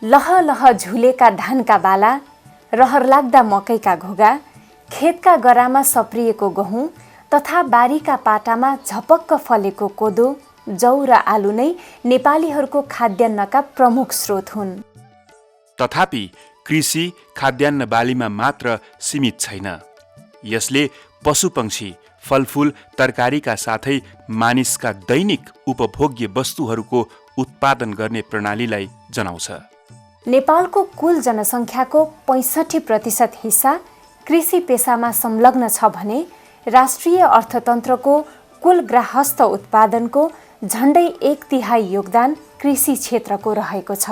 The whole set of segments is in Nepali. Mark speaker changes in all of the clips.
Speaker 1: लह लह झुलेका धानका बाला, रहर लाग्दा मकैका घोगा, खेतका गरामा सप्रिएको गहुँ तथा बारीका पाटामा झपक्क फलेको कोदो, जौ र आलु नै नेपालीहरूको खाद्यान्नका प्रमुख स्रोत हुन्।
Speaker 2: तथापि कृषि खाद्यान्न बालीमा मात्र सीमित छैन। यसले पशुपक्षी, फलफूल, तरकारीका साथै मानिसका दैनिक उपभोग्य वस्तुहरूको उत्पादन गर्ने प्रणालीलाई जनाउँछ।
Speaker 1: नेपालको कुल जनसङ्ख्याको 65% हिस्सा कृषि पेसामा संलग्न छ भने राष्ट्रिय अर्थतन्त्रको कुल गृहस्थ उत्पादनको झण्डै 1/3 योगदान कृषि क्षेत्रको रहेको छ।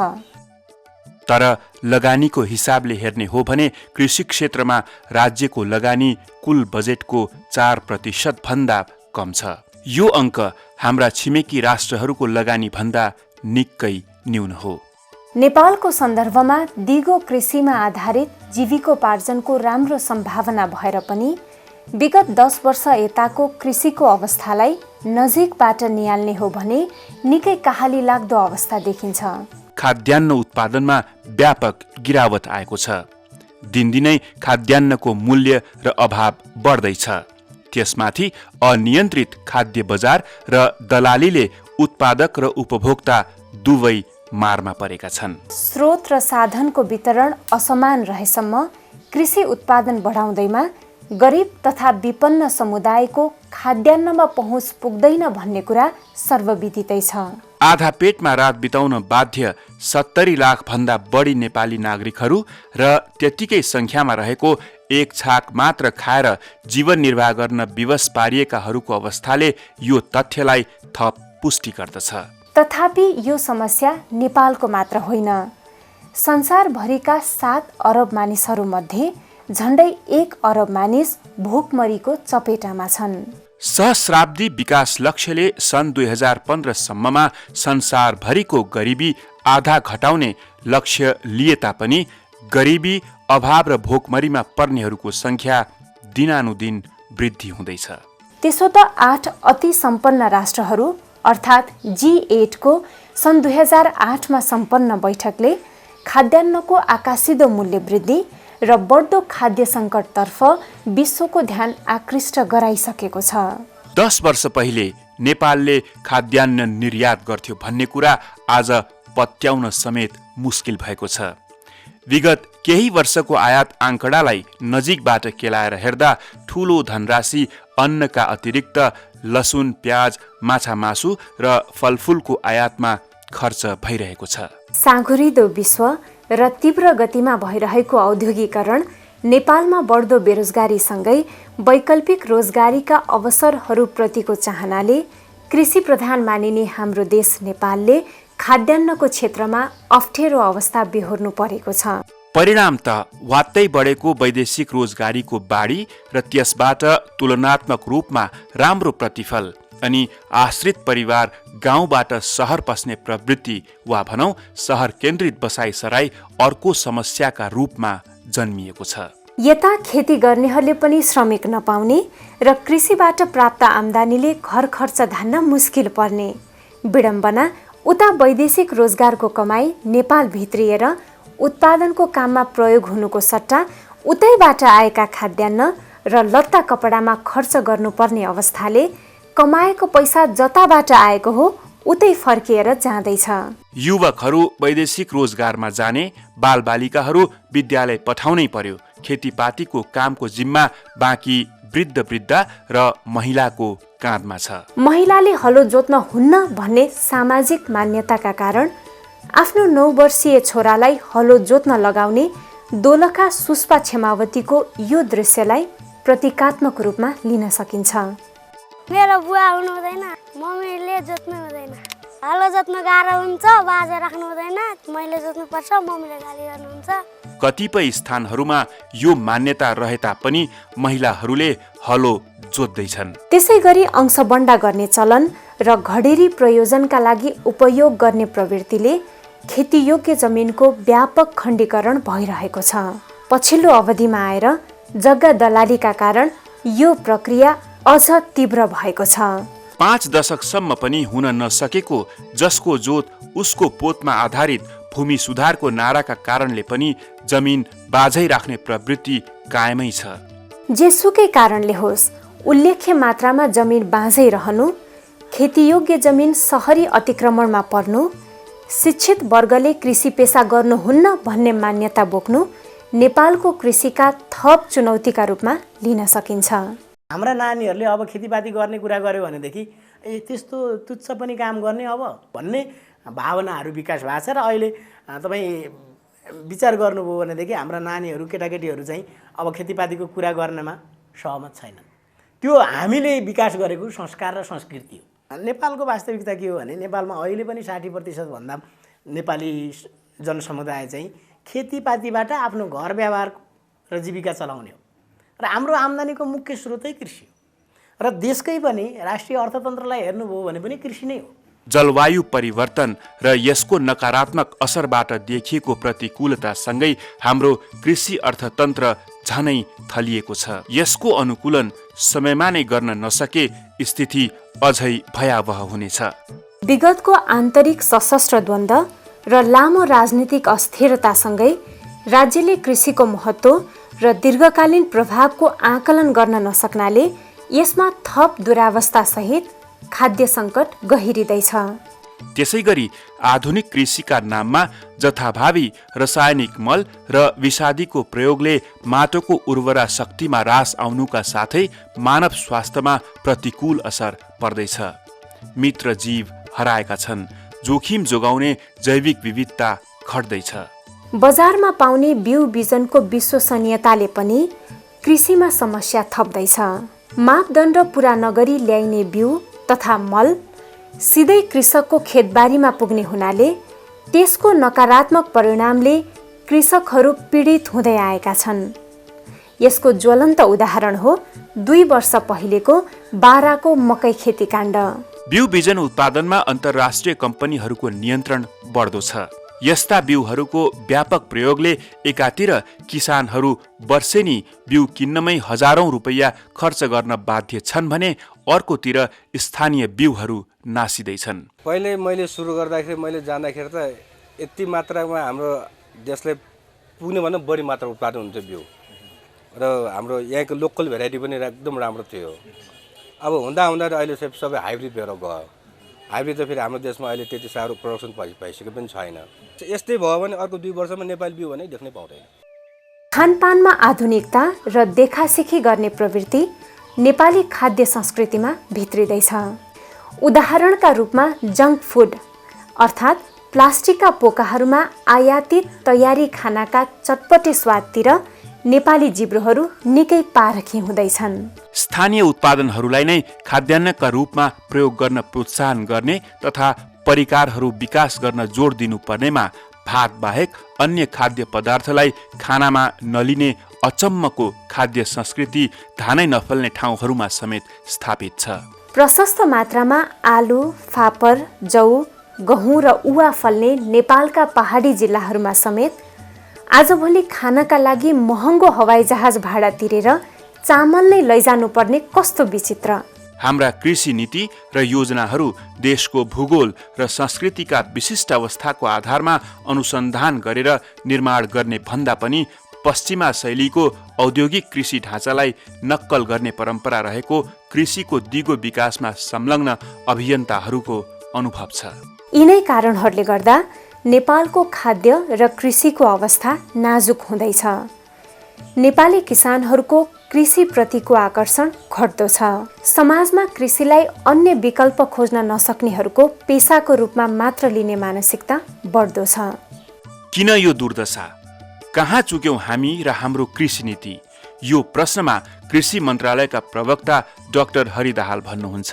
Speaker 2: तर लगानीको हिसाबले हेर्ने हो भने कृषि क्षेत्रमा राज्यको लगानी कुल बजेटको 4% भन्दा कम छ। यो अङ्क हाम्रा छिमेकी राष्ट्रहरूको लगानी भन्दा निकै न्यून हो।
Speaker 1: नेपालको सन्दर्भमा दिगो कृषिमा आधारित जीविकोपार्जनको राम्रो सम्भावना भएर पनि विगत 10 वर्ष यताको कृषिको अवस्थालाई नजिकबाट निहाल्ने हो भने निकै कहाली लाग्दो अवस्था देखिन्छ।
Speaker 2: खाद्यान्न उत्पादनमा व्यापक गिरावट आएको छ। दिनदिनै खाद्यान्नको मूल्य र अभाव बढ्दैछ। त्यसमाथि अनियन्त्रित खाद्य बजार र दलालीले उत्पादक र उपभोक्ता दुवै मारमा परेका छन्।
Speaker 1: स्रोत र साधनको वितरण असमान रहेसम्म कृषि उत्पादन बढाउँदैमा गरिब तथा विपन्न समुदायको खाद्यान्नमा पहुँच पुग्दैन भन्ने कुरा सर्वविदितै छ।
Speaker 2: आधा पेटमा रात बिताउन बाध्य 70 लाख भन्दा बढी नेपाली नागरिकहरू र त्यतिकै संख्यामा रहेको एक छाक मात्र खाएर जीवन निर्वाह गर्न विवश पारिएकाहरूको अवस्थाले यो तथ्यलाई थप पुष्टि गर्दछ।
Speaker 1: तथापि यो समस्या नेपालको मात्र होइन। संसारभरिका 7 अरब मानिसहरूमध्ये झण्डै 1 अरब मानिस भोकमरीको चपेटामा छन्।
Speaker 2: सहस्राब्दी विकास लक्ष्यले सन् 2015 सम्ममा संसारभरिको गरिबी आधा घटाउने लक्ष्य लिए तापनि गरिबी, अभाव र भोकमरीमा पर्नेहरूको संख्या दिनानुदिन वृद्धि हुँदैछ।
Speaker 1: त्यसो त 8 अति सम्पन्न राष्ट्रहरू अर्थात् G8 को सन् 2008मा सम्पन्न बैठकले खाद्यान्नको आकाशिदो मूल्य वृद्धि र बढ्दो खाद्य सङ्कटतर्फ विश्वको ध्यान आकृष्ट गराइसकेको छ।
Speaker 2: 10 वर्ष पहिले नेपालले खाद्यान्न निर्यात गर्थ्यो भन्ने कुरा आज पत्याउन समेत मुस्किल भएको छ। विगत केही वर्षको आयात आँकडालाई नजिकबाट केलाएर हेर्दा ठूलो धनराशि अन्नका अतिरिक्त लसुन, प्याज, माछा मासु र फलफूलको आयातमा खर्च भइरहेको छ।
Speaker 1: साँघुरिदो विश्व र तीव्र गतिमा भइरहेको औद्योगिकरण, नेपालमा बढ्दो बेरोजगारीसँगै वैकल्पिक रोजगारीका अवसरहरूप्रतिको चाहनाले कृषि प्रधान मानिने हाम्रो देश नेपालले खाद्यान्नको क्षेत्रमा अप्ठ्यारो अवस्था बेहोर्नु परेको छ।
Speaker 2: परिणाम त वात्तै बढेको वैदेशिक रोजगारीको बाढी र त्यसबाट तुलनात्मक रूपमा राम्रो प्रतिफल अनि आश्रित परिवार गाउँबाट सहर पस्ने प्रवृत्ति वा भनौं सहर केन्द्रित बसाइसराई अर्को समस्याका रूपमा जन्मिएको छ।
Speaker 1: यता खेती गर्नेहरूले पनि श्रमिक नपाउने र कृषिबाट प्राप्त आम्दानीले घर खर्च धान्न मुस्किल पर्ने। विडम्बना, उता वैदेशिक रोजगारको कमाई नेपाल भित्रिएर उत्पादनको काममा प्रयोग हुनुको सट्टा उतैबाट आएका खाद्यान्न र लत्ता कपडामा खर्च गर्नुपर्ने अवस्थाले कमाएको पैसा जताबाट आएको हो उतै फर्किएर जाँदैछ।
Speaker 2: युवकहरू वैदेशिक रोजगारमा जाने, बालबालिकाहरू विद्यालय पठाउनै पर्यो। खेतीपातीको कामको जिम्मा बाँकी वृद्ध वृद्धा र महिलाको काँधमा छ।
Speaker 1: महिलाले हलो जोत्न हुन्न भन्ने सामाजिक मान्यताका कारण आफ्नो 9 वर्षीय छोरालाई हलो जोत्न लगाउने दोलखा सुष्पा क्षेमावतीको यो दृश्यलाई प्रतीकात्मक रूपमा लिन सकिन्छ।
Speaker 3: मेरो बुवा हुनु हुँदैन, मम्मीले जोत्नु हुँदैन, हलो जोत्नु गाह्रो हुन्छ, बाजा राख्नु हुँदैन, मैले जोत्नु पर्छ, मम्मीले गाली गर्नुहुन्छ।
Speaker 2: कतिपय स्थानहरूमा यो मान्यता रहे तापनि महिलाहरूले हलो जोत्दैछन्।
Speaker 1: त्यसै गरी अंशबण्डा गर्ने चलन र घडेरी प्रयोजनका लागि उपयोग गर्ने प्रवृत्तिले खेतीयोग्य जमिनको व्यापक खण्डीकरण भइरहेको छ। पछिल्लो अवधिमा आएर जग्गा दलालीका कारण यो प्रक्रिया अझ तीव्र भएको छ।
Speaker 2: 5 दशकसम्म पनि हुन नसकेको जसको जोत उसको पोतमा आधारित भूमि सुधारको नाराका कारणले पनि जमिन बाझै राख्ने प्रवृत्ति कायमै छ।
Speaker 1: जेसुकै कारणले होस्, उल्लेख्य मात्रामा जमिन बाँझै रहनु, खेतीयोग्य जमिन सहरी अतिक्रमणमा पर्नु, शिक्षित वर्गले कृषि पेसा गर्नुहुन्न भन्ने मान्यता बोक्नु नेपालको कृषिका थप चुनौतीका रूपमा लिन सकिन्छ।
Speaker 4: हाम्रा नानीहरूले अब खेतीपाती गर्ने कुरा गर्यो भनेदेखि त्यस्तो तुच्छ पनि काम गर्ने अब भन्ने भावनाहरू विकास भएको छ र अहिले तपाईँ विचार गर्नुभयो भनेदेखि हाम्रा नानीहरू केटाकेटीहरू चाहिँ अब खेतीपातीको कुरा गर्नमा सहमत छैनन्। त्यो हामीले विकास गरेको संस्कार र संस्कृति हो। नेपालको वास्तविकता के हो भने नेपालमा अहिले पनि 60% भन्दा नेपाली जनसमुदाय चाहिँ खेतीपातीबाट आफ्नो घर व्यवहार र जीविका चलाउने हो र हाम्रो आम्दानीको मुख्य स्रोतै कृषि हो र देशकै पनि राष्ट्रिय अर्थतन्त्रलाई हेर्नुभयो भने पनि कृषि नै हो।
Speaker 2: जलवायु परिवर्तन र यसको नकारात्मक असरबाट देखिएको प्रतिकूलतासँगै हाम्रो कृषि अर्थतन्त्र झनै थलिएको छ। यसको अनुकूलन समयमा नै गर्न नसके स्थिति अझै भयावह हुनेछ।
Speaker 1: विगतको आन्तरिक सशस्त्र द्वन्द्व र लामो राजनीतिक अस्थिरतासँगै राज्यले कृषिको महत्त्व र दीर्घकालीन प्रभावको आकलन गर्न नसक्नाले यसमा थप दुरावस्थासहित खाद्य सङ्कट गहिरिँदैछ।
Speaker 2: त्यसैगरी आधुनिक कृषिका नाममा जथाभावी रासायनिक मल र विषादीको प्रयोगले माटोको उर्वरा शक्तिमा ह्रास आउनुका साथै मानव स्वास्थ्यमा प्रतिकूल असर पर्दैछ। मित्र जीव हराएका छन्, जोखिम जोगाउने जैविक विविधता घट्दैछ।
Speaker 1: बजारमा पाउने बिउ बिजनको विश्वसनीयताले पनि कृषिमा समस्या थप्दैछ। मापदण्ड पूरा नगरी ल्याइने बिउ तथा मल सिधै कृषकको खेतबारीमा पुग्ने हुनाले त्यसको नकारात्मक परिणामले कृषकहरू पीडित हुँदै आएका छन्। यसको ज्वलन्त उदाहरण हो 2 वर्ष पहिलेको बाराको मकै खेती काण्ड।
Speaker 2: बिउ बिजन उत्पादनमा अन्तर्राष्ट्रिय कम्पनीहरूको नियन्त्रण बढ्दो छ। यस्ता बिउहरूको व्यापक प्रयोगले एकातिर किसानहरू वर्षेनी बिउ किन्नमै हजारौं रुपैयाँ खर्च गर्न बाध्य छन् भने अर्कोतिर स्थानीय बिउहरू नासिँदैछन्।
Speaker 5: पहिले मैले सुरु गर्दाखेरि मैले जाँदाखेरि त यति मात्रामा हाम्रो देशले पुग्ने भन्दा बढी मात्रा उत्पादन हुन्थ्यो बिउ र हाम्रो यहाँको लोकल भेराइटी पनि एकदम राम्रो थियो। अब हुँदा हुँदा अहिले सबै हाइब्रिड भएर गयो। हाइब्रिड त फेरि हाम्रो देशमा अहिले त्यति साह्रो प्रोडक्सन भइसकेको पनि छैन। यस्तै भयो भने अर्को 2 वर्षमा नेपाली बिउ भने देख्नै पाउँदैन।
Speaker 1: खानपानमा आधुनिकता र देखासेखी गर्ने प्रवृत्ति नेपाली खाद्य संस्कृतिमा भित्रिँदैछ। उदाहरणका रूपमा जङ्क फुड अर्थात् प्लास्टिकका पोकाहरूमा आयातित तयारी खानाका चटपटे स्वादतिर नेपाली जिब्रोहरू निकै पारखी हुँदैछन्।
Speaker 2: स्थानीय उत्पादनहरूलाई नै खाद्यान्नका रूपमा प्रयोग गर्न प्रोत्साहन गर्ने तथा परिकारहरू विकास गर्न जोड दिनुपर्नेमा भात बाहेक अन्य खाद्य पदार्थलाई खानामा नलिने अचम्मको खाद्य संस्कृति धानै नफल्ने ठाउँहरूमा समेत स्थापित छ।
Speaker 1: प्रशस्त मात्रामा आलु, फापर, जौ, गहुँ र उवा फल्ने नेपालका पहाडी जिल्लाहरूमा समेत आजभोलि खानका लागि महँगो हवाईजहाज भाडा तिरेर चामल नै लैजानुपर्ने कस्तो विचित्र।
Speaker 2: हाम्रा कृषि नीति र योजनाहरू देशको भूगोल र संस्कृतिका विशिष्ट अवस्थाको आधारमा अनुसन्धान गरेर निर्माण गर्ने भन्दा पनि पश्चिमा शैलीको औद्योगिक कृषि ढाँचालाई नक्कल गर्ने परम्परा रहेको कृषिको दिगो विकासमा संलग्न अभियन्ताहरूको अनुभव छ।
Speaker 1: यिनै कारणहरूले गर्दा नेपालको खाद्य र कृषिको अवस्था नाजुक हुँदैछ। नेपाली किसानहरूको कृषिप्रतिको आकर्षण घट्दो छ। समाजमा कृषिलाई अन्य विकल्प खोज्न नसक्नेहरूको पेसाको रूपमा मात्र लिने मानसिकता बढ्दो छ।
Speaker 2: किन यो दुर्दशा? कहाँ चुक्यौं हामी र हाम्रो कृषि नीति? यो प्रश्नमा कृषि मन्त्रालयका प्रवक्ता डाक्टर हरि दाहाल भन्नुहुन्छ।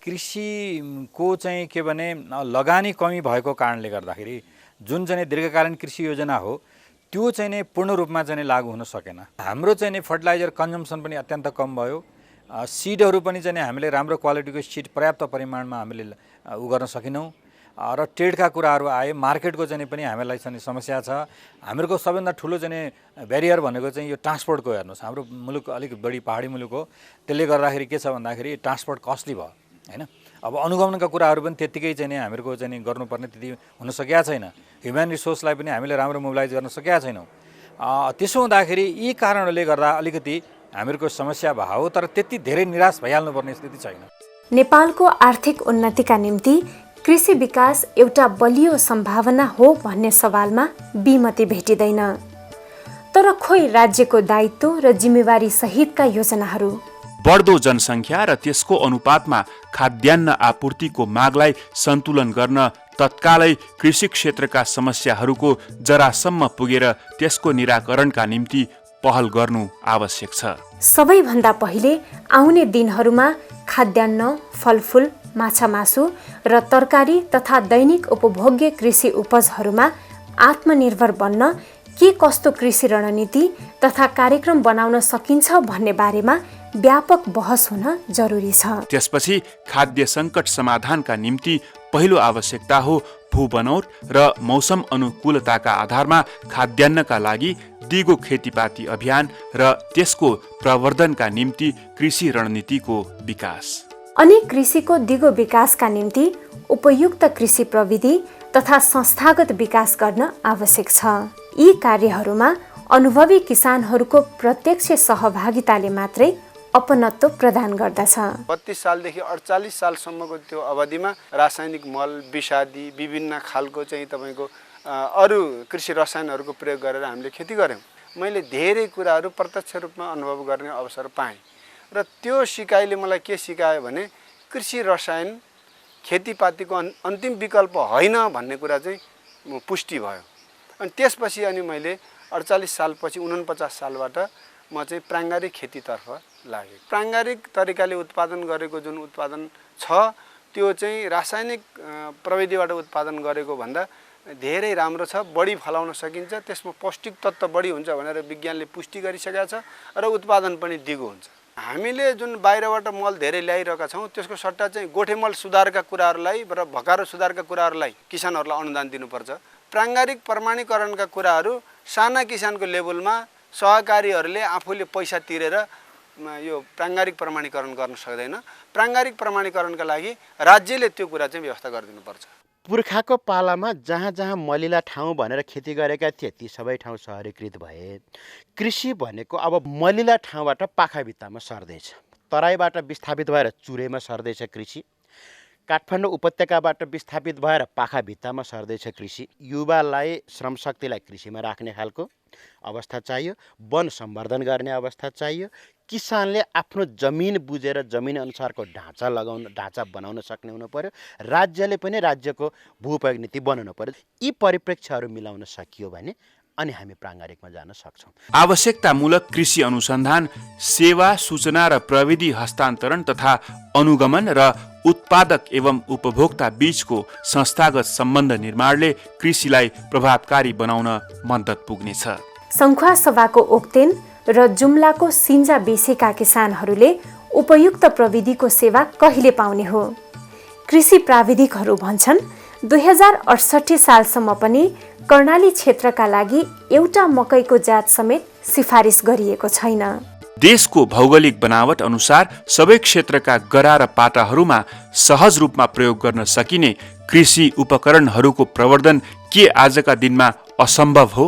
Speaker 6: कृषिको चाहिँ के भने लगानी कमी भएको कारणले गर्दाखेरि जुन चाहिँ दीर्घकालीन कृषि योजना हो त्यो चाहिँ नै पूर्ण रूपमा चाहिँ लागू हुन सकेन। हाम्रो चाहिँ फर्टिलाइजर कन्जम्सन पनि अत्यन्त कम भयो। सिडहरू पनि चाहिँ हामीले राम्रो क्वालिटीको सिड पर्याप्त परिमाणमा हामीले उ गर्न सकेनौँ र ट्रेडका कुराहरू आए, मार्केटको चाहिँ पनि हामीलाई चाहिँ समस्या छ। हाम्रो सबैभन्दा ठुलो चाहिँ ब्यारियर भनेको चाहिँ यो ट्रान्सपोर्टको हेर्नुहोस्। हाम्रो मुलुक अलिक बढी पहाडी मुलुक हो, त्यसले गर्दाखेरि के छ भन्दाखेरि ट्रान्सपोर्ट कस्टली भयो हैन। अब अनुगमनका कुराहरू पनि त्यत्तिकै चाहिँ नि हामीहरूको चाहिँ नि गर्नुपर्ने त्यति हुन सकेका छैन। ह्युमन रिसोर्सलाई पनि हामीले राम्रो मोबिलाइज गर्न सकेका छैनौँ। त्यसो हुँदाखेरि यी कारणहरूले गर्दा अलिकति हामीहरूको समस्या भयो, तर त्यति धेरै निराश भइहाल्नुपर्ने स्थिति छैन।
Speaker 1: नेपालको आर्थिक उन्नतिका निम्ति कृषि विकास एउटा बलियो सम्भावना हो भन्ने सवालमा विमति भेटिँदैन। तर खोइ राज्यको दायित्व र जिम्मेवारी सहितका योजनाहरू,
Speaker 2: बढ्दो जनसङ्ख्या र त्यसको अनुपातमा खाद्यान्न आपूर्तिको मागलाई सन्तुलन गर्न तत्कालै कृषि क्षेत्रका समस्याहरूको जरासम्म पुगेर त्यसको निराकरणका निम्ति पहल गर्नु आवश्यक छ।
Speaker 1: सबैभन्दा पहिले आउने दिनहरूमा खाद्यान्न, फलफुल, माछा मासु र तरकारी तथा दैनिक उपभोग्य कृषि उपजहरूमा आत्मनिर्भर बन्न के कस्तो कृषि रणनीति तथा कार्यक्रम बनाउन सकिन्छ भन्ने बारेमा व्यापक बहस हुन जरुरी छ।
Speaker 2: त्यसपछि खाद्य सङ्कट समाधानका निम्ति पहिलो आवश्यकता हो भूबनौट र मौसम अनुकूलताका आधारमा खाद्यान्नका लागि दिगो खेतीपाती अभियान र त्यसको प्रवर्धनका निम्ति कृषि रणनीतिको विकास।
Speaker 1: अनि कृषिको दिगो विकासका निम्ति उपयुक्त कृषि प्रविधि तथा संस्थागत विकास गर्न आवश्यक छ। यी कार्यहरूमा अनुभवी किसानहरूको प्रत्यक्ष सहभागिताले मात्रै अपनत्व प्रदान गर्दछ।
Speaker 7: 32 सालदेखि 48 सालसम्मको त्यो अवधिमा रासायनिक मल, विषादी, विभिन्न खालको चाहिँ तपाईँको अरू कृषि रसायनहरूको प्रयोग गरेर हामीले खेती गऱ्यौँ। मैले धेरै कुराहरू प्रत्यक्ष रूपमा अनुभव गर्ने अवसर पाएँ र त्यो सिकाइले मलाई के सिकायो भने कृषि रसायन खेतीपातीको अन्तिम विकल्प होइन भन्ने कुरा चाहिँ पुष्टि भयो। अनि त्यसपछि अनि मैले 48 सालपछि 49 सालबाट म चाहिँ प्राङ्गारिक खेतीतर्फ लागेँ। प्राङ्गारिक तरिकाले उत्पादन गरेको जुन उत्पादन छ त्यो चाहिँ रासायनिक प्रविधिबाट उत्पादन गरेको भन्दा धेरै राम्रो छ, बढी फलाउन सकिन्छ, त्यसमा पौष्टिक तत्त्व बढी हुन्छ भनेर विज्ञानले पुष्टि गरिसकेका छ र उत्पादन पनि दिगो हुन्छ। हामीले जुन बाहिरबाट मल धेरै ल्याइरहेका छौँ त्यसको सट्टा चाहिँ गोठे मल सुधारका कुराहरूलाई र भकारो सुधारका कुराहरूलाई किसानहरूलाई अनुदान दिनुपर्छ। प्राङ्गारिक प्रमाणीकरणका कुराहरू साना किसानको लेभलमा सहकारीहरूले आफूले पैसा तिरेर यो प्राङ्गारिक प्रमाणीकरण गर्न सक्दैन। प्राङ्गारिक प्रमाणीकरणका लागि राज्यले त्यो कुरा चाहिँ व्यवस्था गरिदिनुपर्छ।
Speaker 8: पुर्खाको पालामा जहाँ जहाँ मलिला ठाउँ भनेर खेती गरेका थिए ती सबै ठाउँ सहरीकृत भए। कृषि भनेको अब मलिला ठाउँबाट पाखा भित्तामा सर्दैछ, तराईबाट विस्थापित भएर चुरेमा सर्दैछ कृषि, काठमाडौँ उपत्यकाबाट विस्थापित भएर पाखा भित्तामा सर्दैछ कृषि। युवालाई श्रमशक्तिलाई कृषिमा राख्ने खालको अवस्था चाहियो, वन सम्वर्धन गर्ने अवस्था चाहियो, किसानले आफ्नो जमिन बुझेर जमिन अनुसारको ढाँचा बनाउन सक्ने हुनु पर्यो, राज्यले पनि राज्यको भूउपयोग नीति बनाउनु पर्यो। यी परिप्रेक्ष्यहरू मिलाउन सकियो भने अनि हामी प्राङ्गारिकमा जान सक्छौँ।
Speaker 2: आवश्यकतामूलक कृषि अनुसन्धान, सेवा, सूचना र प्रविधि हस्तान्तरण तथा अनुगमन र उत्पादक एवं उपभोक्ता बीचको संस्थागत सम्बन्ध निर्माणले कृषिलाई प्रभावकारी बनाउन मद्दत पुग्नेछ।
Speaker 1: सङ्खुवासभाको ओक्तेन र जुम्लाको सिन्जा बेसेका किसानहरूले उपयुक्त प्रविधिको सेवा कहिले पाउने हो? कृषि प्राविधिकहरू भन्छन् 2068 सालसम्म पनि कर्णाली क्षेत्रका लागि एउटा मकैको जात समेत सिफारिस गरिएको छैन।
Speaker 2: देशको भौगोलिक बनावट अनुसार सबै क्षेत्रका गरा र पाटाहरूमा सहज रूपमा प्रयोग गर्न सकिने कृषि उपकरणहरूको प्रवर्धन के आजका दिनमा असम्भव हो?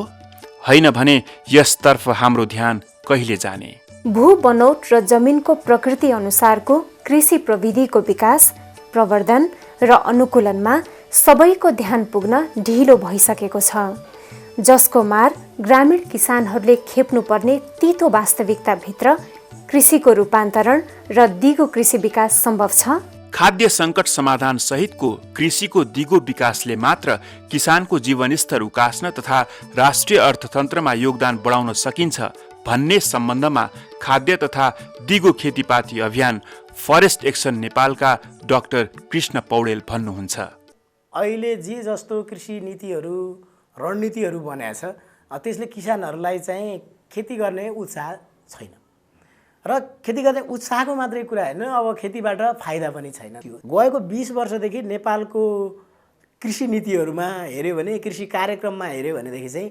Speaker 2: होइन भने यसतर्फ हाम्रो ध्यान कहिले जाने?
Speaker 1: भू बनौट र जमिनको प्रकृति अनुसारको कृषि प्रविधिको विकास, प्रवर्धन र अनुकूलनमा सबैको ध्यान पुग्न ढिलो भइसकेको छ, जसको मार ग्रामीण किसानहरूले खेप्नुपर्ने तीतो वास्तविकताभित्र कृषिको रूपान्तरण र दिगो कृषि विकास सम्भव छ।
Speaker 2: खाद्य सङ्कट समाधान सहितको कृषिको दिगो विकासले मात्र किसानको जीवनस्तर उकास्न तथा राष्ट्रिय अर्थतन्त्रमा योगदान बढाउन सकिन्छ भन्ने सम्बन्धमा खाद्य तथा दिगो खेतीपाती अभियान फरेस्ट एक्सन नेपालका डाक्टर कृष्ण पौडेल भन्नुहुन्छ।
Speaker 4: अहिले जे जस्तो कृषि नीतिहरू रणनीतिहरू बनाएको छ त्यसले किसानहरूलाई चाहिँ खेती गर्ने उत्साह छैन र खेती गर्ने उत्साहको मात्रै कुरा होइन, अब खेतीबाट फाइदा पनि छैन। गएको 20 वर्षदेखि नेपालको कृषि नीतिहरूमा हेऱ्यो भने, कृषि कार्यक्रममा हेऱ्यो भनेदेखि चाहिँ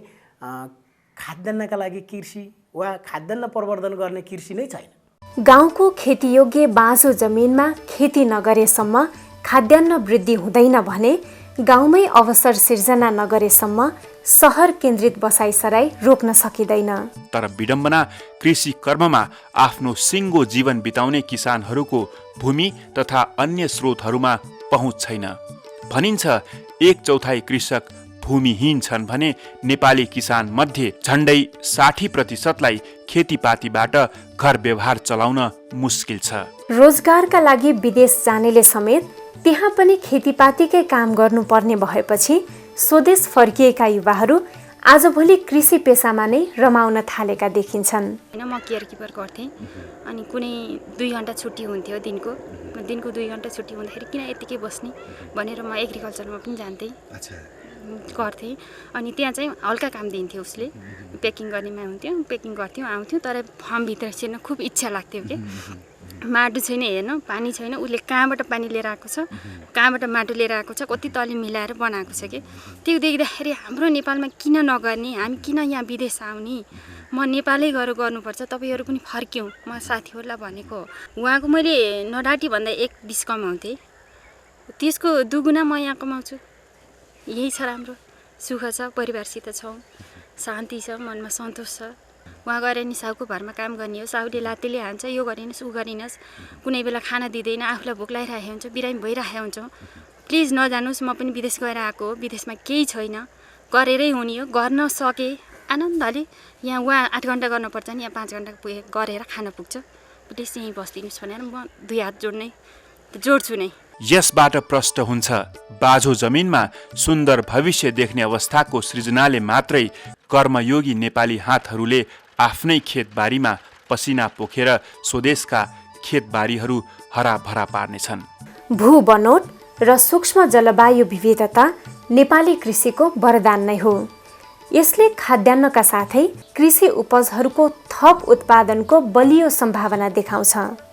Speaker 4: खाद्यान्नका लागि कृषि वा खाद्यान्न प्रवर्धन गर्ने कृषि नै छैन।
Speaker 1: गाउँको खेतीयोग्य बाँझो जमिनमा खेती नगरेसम्म खाद्यान्न वृद्धि हुँदैन भने गाउँमै अवसर सिर्जना नगरेसम्म सहर केन्द्रित बसाइसराई रोक्न सकिँदैन।
Speaker 2: तर विडम्बना कृषि कर्ममा आफ्नो सिङ्गो जीवन बिताउने किसानहरूको भूमि तथा अन्य स्रोतहरूमा पहुँच छैन। भनिन्छ 1/4 कृषक भूमिहीन छन् भने नेपाली किसान मध्ये झण्डै 60% खेतीपातीबाट घर व्यवहार चलाउन मुस्किल छ।
Speaker 1: रोजगारका लागि विदेश जानेले समेत त्यहाँ पनि खेतीपातीकै काम गर्नुपर्ने भएपछि स्वदेश फर्किएका युवाहरू आजभोलि कृषि पेसामा नै रमाउन थालेका देखिन्छन्।
Speaker 9: म केयर किपर गर्थेँ अनि कुनै 2 घन्टा छुट्टी हुन्थ्यो दिनको 2 घन्टा छुट्टी हुँदाखेरि किन यतिकै बस्ने भनेर म एग्रिकल्चरमा पनि जान्थेँ गर्थेँ। अनि त्यहाँ चाहिँ हल्का काम दिन्थ्यो उसले, प्याकिङ गर्नेमा हुन्थ्यो, प्याकिङ गर्थ्यौँ आउँथ्यौँ। तर फार्मभित्र छिर्न खुब इच्छा लाग्थ्यो कि माटो छैन हेर्न, पानी छैन, उसले कहाँबाट पानी लिएर आएको छ, कहाँबाट माटो लिएर आएको छ, कति तले मिलाएर बनाएको छ कि त्यो देख्दाखेरि हाम्रो नेपालमा किन नगर्ने, हामी किन यहाँ विदेश आउने, म नेपालै गएर गर्नुपर्छ, तपाईँहरू पनि फर्क्यौँ। म साथीहरूलाई भनेको उहाँको मैले नडाटी भन्दा 1-20 कमाउँथेँ, त्यसको दुगुना म यहाँ कमाउँछु। यही छ राम्रो, सुख छ, परिवारसित छौँ, शान्ति छ, मनमा सन्तोष छ। उहाँ गएर नि साहुको घरमा काम गर्ने हो, साहुले लातेले हान्छ, यो गरिनस् ऊ गरिनस्, कुनै बेला खाना दिँदैन, आफूलाई भोक लागिरहेको हुन्छ, बिरामी भइरहेको हुन्छ। प्लिज नजानुहोस्, म पनि विदेश गएर आएको हो, विदेशमा केही छैन, गरेरै हुने हो, गर्न सके आनन्दले। यहाँ उहाँ 8 घन्टा गर्नुपर्छ नि, यहाँ 5 घन्टा गरेर खान पुग्छ, प्लिज यहीँ बस्दिनुहोस् भनेर म 2 हात जोड्छु नै।
Speaker 2: यसबाट प्रष्ट हुन्छ बाझो जमिनमा सुन्दर भविष्य देख्ने अवस्थाको सृजनाले मात्रै कर्मयोगी नेपाली हातहरूले आफ्नै खेतबारीमा पसिना पोखेर स्वदेशका खेतबारीहरू हराभरा पार्नेछन्।
Speaker 1: भू बनोट र सूक्ष्म जलवायु विविधता नेपाली कृषिको वरदान नै हो। यसले खाद्यान्नका साथै कृषि उपजहरूको थप उत्पादनको बलियो सम्भावना देखाउँछ।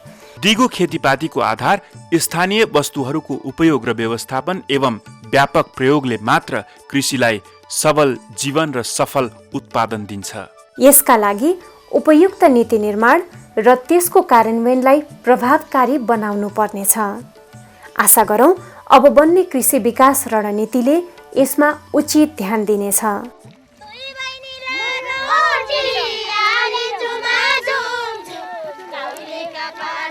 Speaker 2: दिगो खेतीपातीको आधार स्थानीय वस्तुहरूको उपयोग र व्यवस्थापन एवं व्यापक प्रयोगले मात्र कृषिलाई सबल जीवन र सफल उत्पादन दिन्छ।
Speaker 1: यसका लागि उपयुक्त नीति निर्माण र त्यसको कार्यान्वयनलाई प्रभावकारी बनाउनु पर्नेछ। आशा गरौँ अब बन्ने कृषि विकास रणनीतिले यसमा उचित ध्यान दिनेछ।
Speaker 3: Bye.